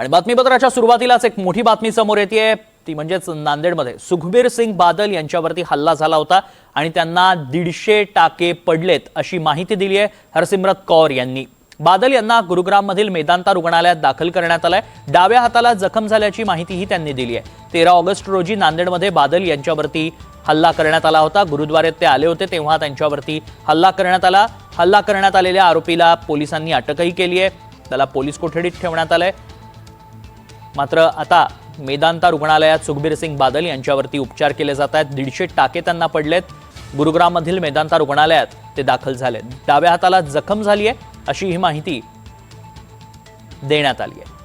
आणि बातमीपत्राच्या सुरुवातीलाच एक मोठी बातमी समोर येते, ती म्हणजेच नांदेडमध्ये सुखबीर सिंग बादल यांच्यावरती हल्ला झाला होता आणि त्यांना 150 टाके पडलेत अशी माहिती दिली आहे हरसिमरत कौर यांनी। बादल यांना गुरुग्राममधील मेदांता रुग्णालयात दाखल करण्यात आलंय। डाव्या हाताला जखम झाल्याची माहितीही त्यांनी दिली आहे। 13 ऑगस्ट रोजी नांदेडमध्ये बादल यांच्यावरती हल्ला करण्यात आला होता। गुरुद्वारेत ते आले होते तेव्हा त्यांच्यावरती हल्ला करण्यात आला। हल्ला करण्यात आलेल्या आरोपीला पोलिसांनी अटकही केली आहे, त्याला पोलीस कोठडीत ठेवण्यात आलंय। मात्र आता मेदांता रुग्णालयात सुखबीर सिंग बादल यांच्यावरती उपचार केले जात आहेत। 150 टाके त्यांना पडलेत। गुरुग्राममधील मेदांता रुग्णालयात ते दाखल झालेत। डाव्या हाताला जखम झाली आहे अशी ही माहिती देण्यात आली आहे।